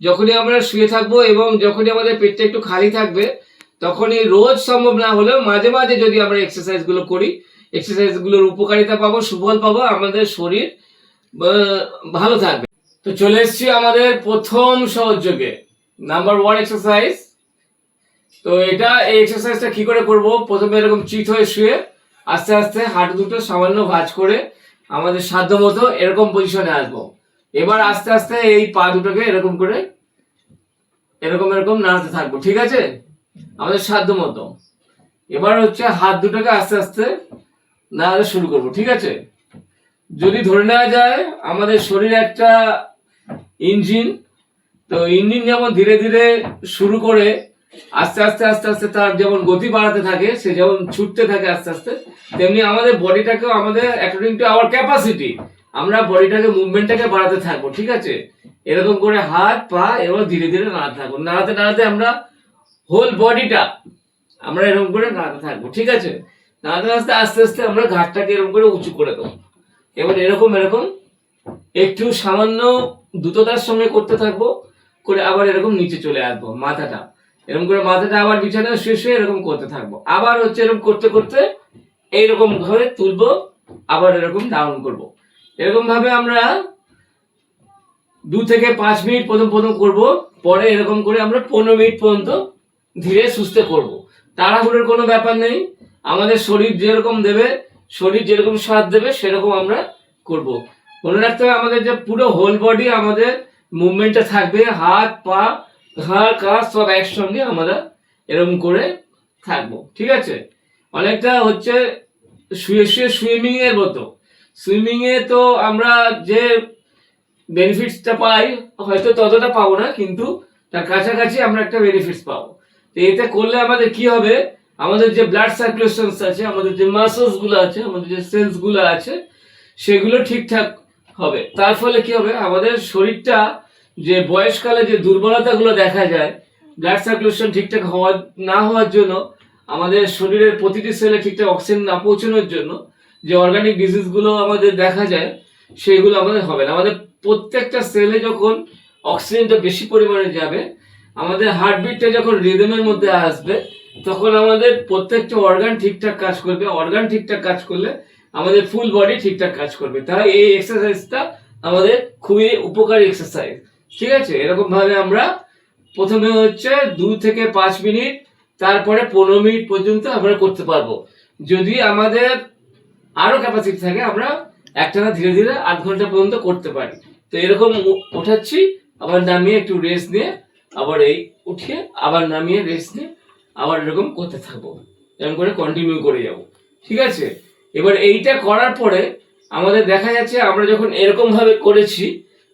যখনই আমরা শুয়ে থাকবো এবং যখনই আমাদের পেটটা একটু খালি থাকবে, তখনই রোজ সম্ভব না হলেও মাঝে মাঝে যদি আমরা এক্সারসাইজগুলো করি, এক্সারসাইজগুলোর উপকারিতা পাবো, সুফল পাবো, আমাদের শরীর ভালো থাকবে। তো চলে এসেছি আমাদের প্রথম সহযোগে, নাম্বার 1 এক্সারসাইজ। তো এই এক্সারসাইজটা কি করে করব? প্রথমে এরকম চিত হয়ে শুয়ে আস্তে আস্তে হাঁটু দুটো সামান্য ভাঁজ করে আমাদের সাধ্য মতো এরকম পজিশনে আসবো। এবার আস্তে আস্তে এই পা দুটোকে এরকম করে এরকম এরকম নাড়াতে থাকবো, ঠিক আছে, আমাদের সাধ্য মতো। এবার হচ্ছে হাত দুটোকে আস্তে আস্তে নাড়াতে শুরু করব, ঠিক আছে। যদি ধরে নেওয়া যায় আমাদের শরীর একটা ইঞ্জিন, তো ইঞ্জিন যেমন ধীরে ধীরে শুরু করে আস্তে আস্তে আস্তে আস্তে তার যেমন গতি বাড়াতে থাকে, সে যেমন ছুটতে থাকে আস্তে আস্তে, তেমনি আমাদের বডিটাকেও আমাদের অ্যাকর্ডিং টু আওয়ার ক্যাপাসিটি আমরা বডিটাকে মুভমেন্টটাকে বাড়াতে থাকবো, ঠিক আছে। এরকম করে হাত পা এবার ধীরে ধীরে নাড়াতে থাকবো, নাড়াতে নাড়াতে আমরা হোল বডিটা আমরা এরকম করে নাড়াতে থাকবো, ঠিক আছে। নাড়াতে নাড়াতে আস্তে আস্তে আমরা ঘাটটাকে এরকম করে উঁচু করে দেবো। এবার এরকম এরকম একটু সামান্য দ্রুততার সঙ্গে করতে থাকবো, করে আবার এরকম নিচে চলে আসবো, মাথাটা এরকম করে মাথাটা আবার বিছানায় শুয়ে শুয়ে এরকম করতে থাকবো। আবার হচ্ছে এরকম করতে করতে এইরকম ভাবে তুলবো, আবার এরকম ডাউন করব। এরকম ভাবে আমরা 2 থেকে 5 মিনিট প্রথম প্রথম করব, পরে এরকম করে আমরা 15 মিনিট পর্যন্ত ধীরে সুস্থে করব। তাড়াহুড়োর কোনো ব্যাপার নেই, আমাদের শরীর যেরকম দেবে, শরীর যেরকম সাথ দেবে সেরকম আমরা করব। মনে রাখতে হবে আমাদের যে পুরো হোল বডি আমাদের মুভমেন্টটা থাকবে, হাত পা ঘাড় কাঁধ সব একসঙ্গে আমরা এরকম করে থাকবো, ঠিক আছে। অনেকটা হচ্ছে শুয়ে শুয়ে সুইমিং এর মতো। সুইমিং এ তো আমরা যে বেনিফিটসটা পাই হয়তো ততটা পাবো না, কিন্তু তার কাছাকাছি আমরা একটা বেনিফিটস পাবো। তো এতে করলে আমাদের কি হবে, আমাদের যে ব্লাড সার্কুলেশন আছে, আমাদের যে মাসলস গুলো আছে, আমাদের যে সেলস গুলো আছে, সেগুলো ঠিকঠাক হবে। তার ফলে কি হবে, আমাদের শরীরটা যে বয়সকালে যে দুর্বলতাগুলো দেখা যায়, ব্লাড সার্কুলেশন ঠিকঠাক না হওয়ার জন্য, আমাদের শরীরের প্রতিটি সেলে ঠিকঠাক অক্সিজেন না পৌঁছানোর জন্য যে অর্গানিক ডিজিজগুলো আমাদের দেখা যায়, সেগুলো আমাদের হবে না। আমাদের প্রত্যেকটা সেলে যখন অক্সিজেনটা বেশি পরিমাণে যাবে, আমাদের হার্টবিটটা যখন রিদমের মধ্যে আসবে, তখন আমাদের প্রত্যেকটা অর্গান ঠিকঠাক কাজ করবে। অর্গান ঠিকঠাক কাজ করলে আমাদের ফুল বডি ঠিকঠাক কাজ করবে। তাই এই এক্সারসাইজটা আমাদের খুবই উপকারী এক্সারসাইজ, ঠিক আছে। এরকম ভাবে আমরা প্রথমে হচ্ছে 2 থেকে 5 মিনিট, তারপরে 15 মিনিট পর্যন্ত আমরা করতে পারবো। যদি আমাদের আরো ক্যাপাসিটি থাকে, আমরা একটানা ধীরে ধীরে 8 ঘন্টা পর্যন্ত করতে পারি। তো এরকম উঠাচ্ছি, আবার নামিয়ে একটু রেস্ট নিয়ে, আবার এই উঠিয়ে আবার নামিয়ে রেস্ট নিয়ে আবার এরকম করতে থাকবো, এরকম করে কন্টিনিউ করে যাব, ঠিক আছে। এবার এইটা করার পরে আমাদের দেখা যাচ্ছে আমরা যখন এরকম ভাবে করেছি,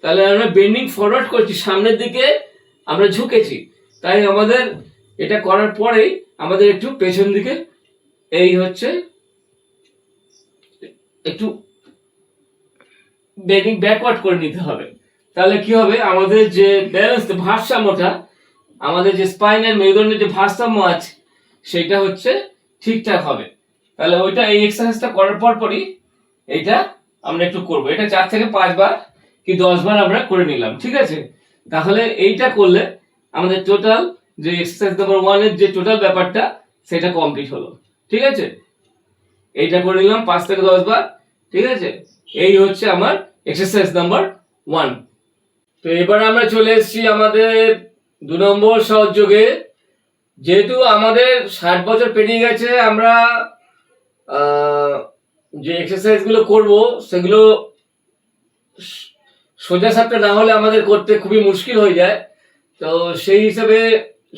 তাহলে আমরা বেন্ডিং ফরওয়ার্ড করছি, সামনের দিকে আমরা ঝুঁকেছি। তাই আমাদের এটা করার পরেই আমাদের একটু পেছন দিকে এই হচ্ছে একটু বেন্ডিং ব্যাকওয়ার্ড করে নিতে হবে। তাহলে কি হবে, আমাদের যে ব্যালেন্স ভারসাম্যটা, আমাদের যে স্পাইনের মেরুদণ্ডের যে ভারসাম্য আছে, সেটা হচ্ছে ঠিকঠাক হবে। তাহলে ওইটা এই এক্সারসাইজটা করার পরই এইটা আমরা একটু করব। এটা 4 থেকে 5 বার কি 10 বার আমরা করে নিলাম, ঠিক আছে। তাহলে এইটা করলে আমাদের টোটাল যে এক্সারসাইজ নাম্বার 1 এর যে টোটাল ব্যাপারটা, সেটা কমপ্লিট হলো, ঠিক আছে। এইটা করে নিলাম 5 থেকে 10 বার, ঠিক আছে। এই হচ্ছে আমার এক্সারসাইজ নাম্বার 1। তো এবার আমরা চলে এসেছি আমাদের 2 নম্বর সহযোগে। যেহেতু আমাদের 60 বছর পেরিয়ে গেছে, আমরা যে এক্সারসাইজ গুলো করবো সেগুলো সোজা সাপটা না হলে আমাদের করতে খুবই মুশকিল হয়ে যায়। তো সেই হিসাবে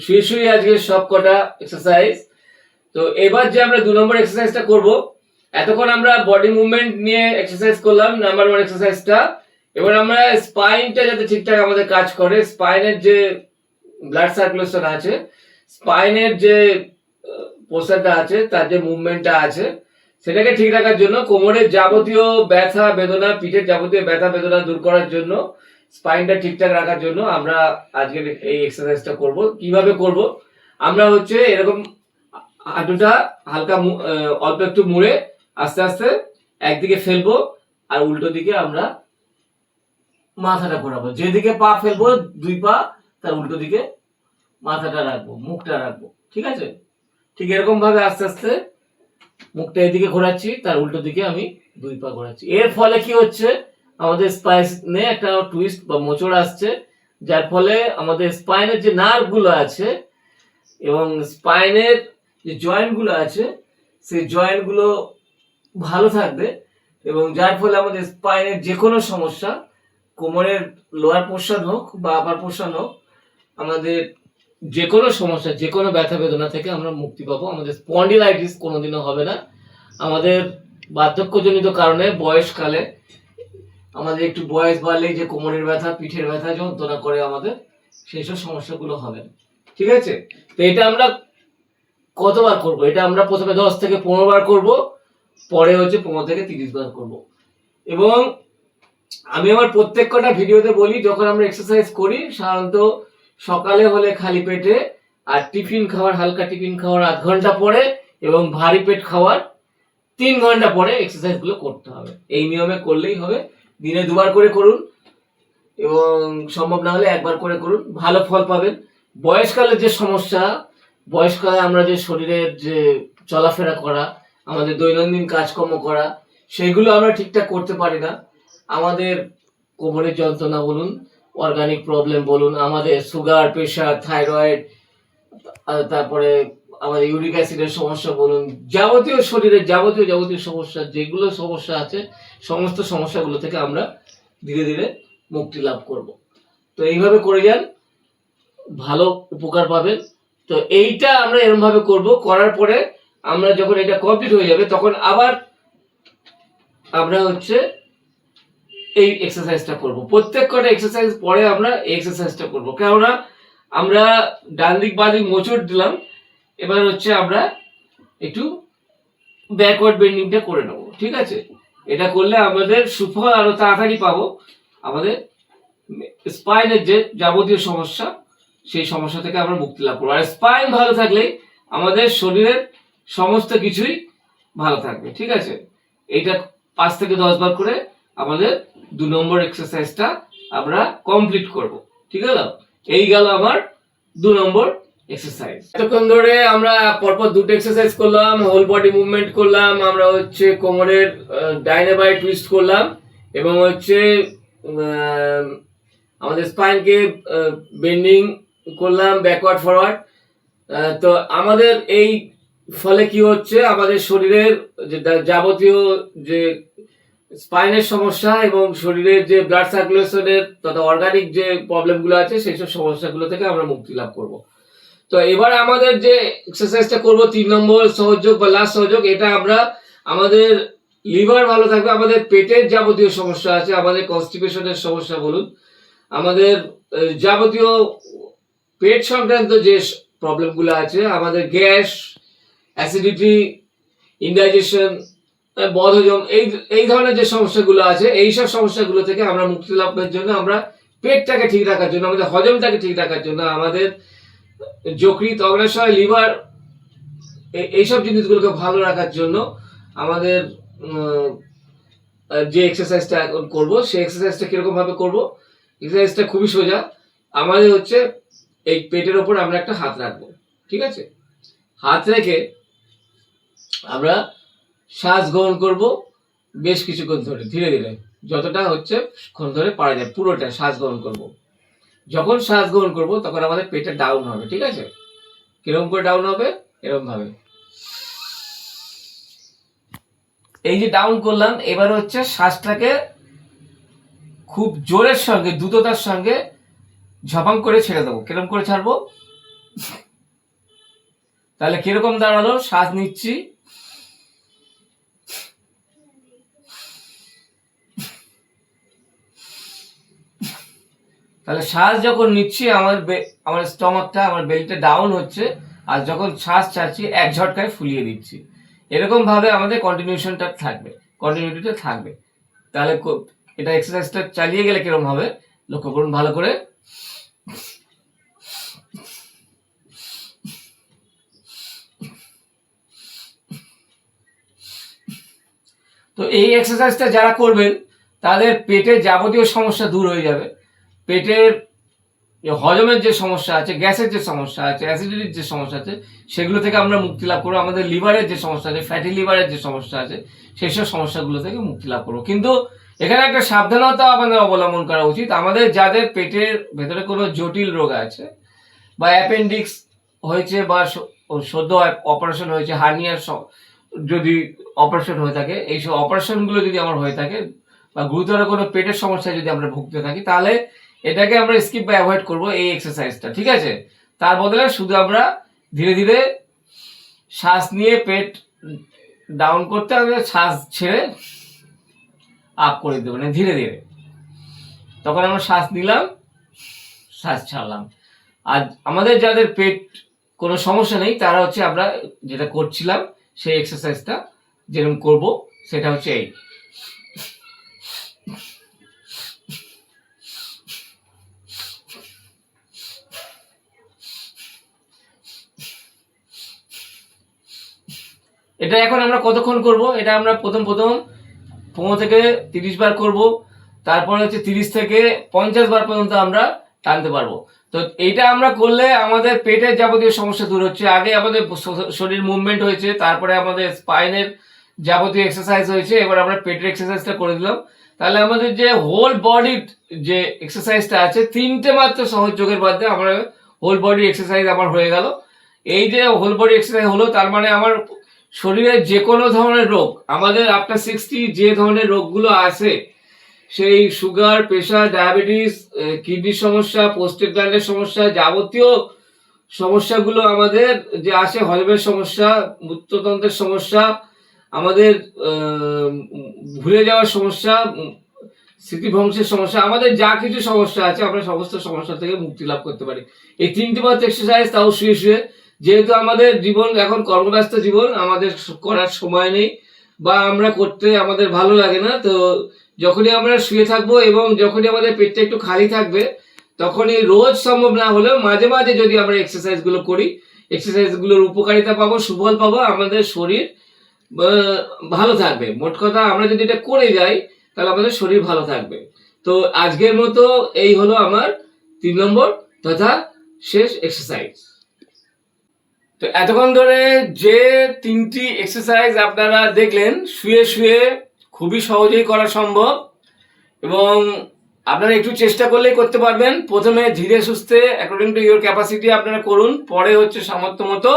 শুয়ে শুয়ে আজকে সব কটা এক্সারসাইজ। তো এবার যে আমরা 2 নম্বর এক্সারসাইজটা করব, এতক্ষণ আমরা বডি মুভমেন্ট নিয়ে এক্সারসাইজ করলাম নাম্বার 1 এক্সারসাইজটা। এবার আমরা স্পাইনটা যাতে ঠিকঠাক আমাদের কাজ করে, স্পাইনের যে ব্লাড সার্কুলেশন আছে, স্পাইনের যে পোস্টারটা আছে, তার যে মুভমেন্টটা আছে, সেটাকে ঠিক রাখার জন্য, কোমরের যাবতীয় ব্যথা বেদনা, পিঠের যাবতীয় ব্যথা বেদনা দূর করার জন্য, স্পাইনটা ঠিকঠাক রাখার জন্য আমরা আজকে এই এক্সারসাইজটা করব। কিভাবে করব, আমরা হচ্ছে এরকম হাঁটুটা হালকা অল্প একটু মুড়ে আস্তে আস্তে একদিকে ফেলবো, আর উল্টো দিকে আমরা মাথাটা ঘোরাবো, যেদিকে পা ফেলবো 2 পা তার উল্টো দিকে মাথাটা রাখবো, মুখটা রাখবো, ঠিক আছে। ঠিক এরকম ভাবে আস্তে আস্তে মুখটা এদিকে ঘোরাচ্ছি, তার উল্টো দিকে আমি 2 পা ঘোরাচ্ছি। এর ফলে কি হচ্ছে, আমাদের স্পাইনে একটা টুইস্ট বা মোচড় আসছে, যার ফলে আমাদের স্পাইনের যে নার্ভ গুলো আছে এবং স্পাইনের যে জয়েন্ট গুলো আছে সেই জয়েন্ট গুলো ভালো থাকবে, এবং যার ফলে আমাদের স্পাইনের যে কোনো সমস্যা, কোমরের লোয়ার পোর্শন হোক বা আপার পোর্শন হোক, আমাদের যে কোনো সমস্যা, যে কোনো ব্যথা বেদনা থেকে আমরা মুক্তি পাবো। আমাদের স্পন্ডিলাইটিস কোনোদিনও হবে না। আমাদের বার্ধক্যজনিত কারণে বয়সকালে আমাদের একটু বয়স বাড়লেই যে কোমরের ব্যথা, পিঠের ব্যথা যন্ত্রণা করে আমাদের, সেই সব সমস্যাগুলো হবে না, ঠিক আছে। তো এটা আমরা কতবার করব? এটা আমরা প্রথমে 10 থেকে 15 বার করব, পরে হচ্ছে 15 থেকে 30 বার করব। এবং আমি আমার প্রত্যেক কটা ভিডিওতে বলি, যখন আমরা এক্সারসাইজ করি সাধারণত সকালে হলে খালি পেটে, আর টিফিন খাওয়ার, হালকা টিফিন খাওয়ার আধ ঘন্টা পরে, এবং ভারী পেট খাওয়ার 3 ঘন্টা পরে এক্সারসাইজ গুলো করতে হবে। এই নিয়মে করলেই হবে। দিনে 2 বার করে করুন, এবং সম্ভব না হলে 1 বার করে করুন, ভালো ফল পাবেন। বয়সকালের যে সমস্যা, বয়সকালে আমরা যে শরীরের যে চলাফেরা করা, আমাদের দৈনন্দিন কাজকর্ম করা, সেইগুলো আমরা ঠিকঠাক করতে পারি না। আমাদের কোমরের যন্ত্রণা বলুন, অর্গানিক প্রবলেম বলুন, আমাদের সুগার, প্রেশার, থাইরয়েড, তারপরে আমাদের ইউরিক অ্যাসিডের সমস্যা বলুন, যাবতীয় শরীরের যাবতীয় সমস্যা, যেগুলো সমস্যা আছে, সমস্ত সমস্যাগুলো থেকে আমরা ধীরে ধীরে মুক্তি লাভ করব। তো এইভাবে করে যান, ভালো উপকার পাবেন। তো এইটা আমরা এরকম ভাবে করব, করার পরে আমরা যখন এটা কমপ্লিট হয়ে যাবে, তখন আবার আমরা হচ্ছে এই এক্সারসাইজটা করব। প্রত্যেক কটা এক্সারসাইজ পরে আমরা এই এক্সারসাইজটা করব, কেননা আমরা ডান দিক বাঁ দিক মোচড় দিলাম, এবার হচ্ছে আমরা একটু ব্যাকওয়ার্ড বেন্ডিংটা করে নেব, ঠিক আছে। এটা করলে আমাদের সুফল আরো তাড়াতাড়ি পাবো। আমাদের স্পাইনের যে যাবতীয় সমস্যা, সেই সমস্যা থেকে আমরা মুক্তি লাভ করবো। আর স্পাইন ভালো থাকলে আমাদের শরীরের সমস্ত কিছুই ভালো থাকবে, ঠিক আছে। এইটা 5 থেকে 10 বার করে আমাদের 2 নম্বর এক্সারসাইজটা আমরা কমপ্লিট করব, ঠিক আছে। এই গেল আমার 2 নম্বর এক্সারসাইজ। এতক্ষণ ধরে আমরা পরপর 2টো এক্সারসাইজ করলাম, হোল বডি মুভমেন্ট করলাম, আমরা হচ্ছে কোমরের ডাইনে বাঁয়ে টুইস্ট করলাম, এবং হচ্ছে আমাদের স্পাইনকে বেন্ডিং করলাম, ব্যাকওয়ার্ড ফরওয়ার্ড। তো আমাদের এই ফলে কি হচ্ছে, আমাদের শরীরের যে যাবতীয় যে স্পাইনের সমস্যা এবং শরীরের যে ব্লাড সার্কুলেশনের তথা অর্গানিক যে প্রবলেমগুলো আছে, সেই সব সমস্যাগুলো থেকে আমরা মুক্তি লাভ করব। তো এবার আমাদের যে এক্সারসাইজটা করব 3 নম্বর সহযোগ বা লাস্ট সহযোগ, এটা আমরা আমাদের লিভার ভালো থাকবে, আমাদের পেটের যাবতীয় সমস্যা আছে, আমাদের কনস্টিপেশনের সমস্যা বলুন, আমাদের যাবতীয় পেট সংক্রান্ত যে প্রবলেমগুলো আছে, আমাদের গ্যাস, অ্যাসিডিটি, ইনডাইজেশন, বদহজম, এই ধরনের যে সমস্যাগুলো আছে, এই সব সমস্যাগুলো থেকে আমরা মুক্তি লাভের জন্য, আমরা পেটটাকে ঠিক রাখার জন্য, আমাদের হজমটাকে ঠিক রাখার জন্য, আমাদের যকৃৎ, অগ্ন্যাশয়, লিভার, এইসব জিনিসগুলোকে ভালো রাখার জন্য আমাদের যে এক্সারসাইজটা এখন করব, সেই এক্সারসাইজটা কিরকম ভাবে করব? এক্সারসাইজটা খুবই সোজা। আমাদের হচ্ছে এই পেটের ওপর আমরা একটা হাত রাখবো, ঠিক আছে। হাত রেখে আমরা শ্বাস গ্রহণ করব বেশ কিছুক্ষণ ধরে, ধীরে ধীরে, যতটা হচ্ছে ক্ষণ ধরে পারা যায় পুরোটা শ্বাস গ্রহণ করব। যখন শ্বাস গ্রহণ করব তখন আমাদের পেটটা ডাউন হবে, ঠিক আছে। কিরকম করে ডাউন হবে? এরকম ভাবে। এই যে ডাউন করলাম, এবার হচ্ছে শ্বাসটাকে খুব জোরের সঙ্গে, দ্রুততার সঙ্গে ঝপাং করে ছেড়ে দেবো। কিরকম করে ছাড়বো? তাহলে কিরকম দাঁড়ালো? শ্বাস নিচ্ছি, তাহলে শ্বাস যখন নিচ্ছি আমার স্টমাকটা, আমার বেলিটা ডাউন হচ্ছে, আর যখন শ্বাস ছাড়ছি এক ঝটকায় ফুলিয়ে দিচ্ছি। এরকম ভাবে আমাদের কন্টিনিউটিটা থাকবে। তাহলে এটা এক্সারসাইজটা চালিয়ে গেলে কিরকম হবে লক্ষ্য করুন ভালো করে। তো এই এক্সারসাইজটা যারা করবেন তাদের পেটের যাবতীয় সমস্যা দূর হয়ে যাবে। পেটের হজমের যে সমস্যা আছে, গ্যাসের যে সমস্যা আছে, অ্যাসিডিটির যে সমস্যা আছে, সেগুলো থেকে আমরা মুক্তি লাভ করবো। আমাদের লিভারের যে সমস্যা আছে, ফ্যাটি লিভারের যে সমস্যা আছে, সেই সব সমস্যাগুলো থেকে মুক্তি লাভ করবো। কিন্তু এখানে একটা সাবধানতা আমাদের অবলম্বন করা উচিত। আমাদের যাদের পেটের ভেতরে কোনো জটিল রোগ আছে, বা অ্যাপেন্ডিক্স হয়েছে, বা সদ্য অপারেশন হয়েছে, হার্নিয়ার যদি অপারেশন হয়ে থাকে, এইসব অপারেশনগুলো যদি আমার হয়ে থাকে, বা গুরুতর কোনো পেটের সমস্যায় যদি আমরা ভুগতে থাকি, তাহলে এটাকে আমরা স্কিপ বা অ্যাভয়েড করবো এই এক্সারসাইজটা, ঠিক আছে? তার বদলে শুধু আমরা ধীরে ধীরে শ্বাস নিয়ে পেট ডাউন করতে হবে, শ্বাস ছেড়ে আপ করে দেবো, মানে ধীরে ধীরে। তখন আমরা শ্বাস নিলাম, শ্বাস ছাড়লাম। আর আমাদের যাদের পেট কোনো সমস্যা নেই, তারা হচ্ছে আমরা যেটা করছিলাম সেই এক্সারসাইজটা যেরকম করব, সেটা হচ্ছে এই। এটা এখন আমরা কতক্ষণ করব? এটা আমরা প্রথম 15 থেকে 30 বার করব। তারপরে হচ্ছে 30 থেকে 50 বার পর্যন্ত আমরা টানতে পারবো। তো এইটা আমরা করলে আমাদের পেটের যাবতীয় সমস্যা দূর হচ্ছে। আগে আমাদের শরীর মুভমেন্ট হয়েছে, তারপরে আমাদের স্পাইনের যাবতীয় এক্সারসাইজ হয়েছে, এবার আমরা পেটের এক্সারসাইজটা করে দিলাম। তাহলে আমাদের যে হোল বডির যে এক্সারসাইজটা আছে, 3টে মাত্র সহজ যোগের বাদে আমরা হোল বডি এক্সারসাইজ আমার হয়ে গেল। এই যে হোল বডি এক্সারসাইজ হলো, তার মানে আমার শরীরের যে কোনো ধরনের রোগ, আমাদের আফটার 60 যে ধরনের রোগগুলো আছে, সেই সুগার, প্রেশার, ডায়াবেটিস, কিডনির সমস্যা, প্রোস্টেট গ্ল্যান্ডের সমস্যা, যাবতীয় সমস্যাগুলো আমাদের যে আসে, হজমের সমস্যা, মূত্রতন্ত্রের সমস্যা, আমাদের ভুলে যাওয়ার সমস্যা, স্মৃতিভ্রংশের সমস্যা, আমাদের যা কিছু সমস্যা আছে, আমরা সমস্ত সমস্যা থেকে মুক্তি লাভ করতে পারি এই 3টে মাত্র এক্সারসাইজ, তাও শুয়ে শুয়ে। যেহেতু আমাদের জীবন এখন কর্মব্যস্ত জীবন, আমাদের করার সময় নেই, বা আমরা করতে আমাদের ভালো লাগে না, তো যখনই আমরা শুয়ে থাকবো এবং যখনই আমাদের পেটটা একটু খালি থাকবে, তখনই রোজ সম্ভব না হলেও মাঝে মাঝে যদি আমরা এক্সারসাইজগুলো করি, এক্সারসাইজগুলোর উপকারিতা পাবো, সুফল পাবো, আমাদের শরীর ভালো থাকবে। মোট কথা, আমরা যদি এটা করে যাই, তাহলে আমাদের শরীর ভালো থাকবে। তো আজকের মতো এই হলো আমার 3 নম্বর তথা শেষ এক্সারসাইজ। তো এতক্ষণ ধরে যে 3টি এক্সারসাইজ আপনারা দেখলেন, শুয়ে শুয়ে খুবই সহজেই করা সম্ভব, এবং আপনারা একটু চেষ্টা করলেই করতে পারবেন। প্রথমে ধীরে সুস্থে অ্যাকর্ডিং টু ইওর ক্যাপাসিটি আপনারা করুন, পরে হচ্ছে সামর্থ্য মতো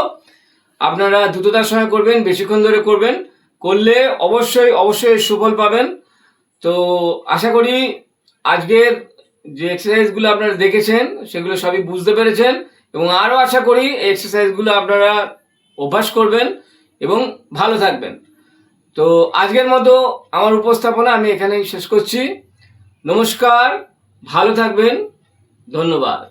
আপনারা দ্রুততার সঙ্গে করবেন, বেশিক্ষণ ধরে করবেন। করলে অবশ্যই অবশ্যই সুফল পাবেন। তো আশা করি আজকের যে এক্সারসাইজগুলো আপনারা দেখেছেন, সেগুলো সবই বুঝতে পেরেছেন, এবং আরও আশা করি এই এক্সারসাইজগুলো আপনারা অভ্যাস করবেন এবং ভালো থাকবেন। তো আজকের মতো আমার উপস্থাপনা আমি এখানেই শেষ করছি। নমস্কার, ভালো থাকবেন, ধন্যবাদ।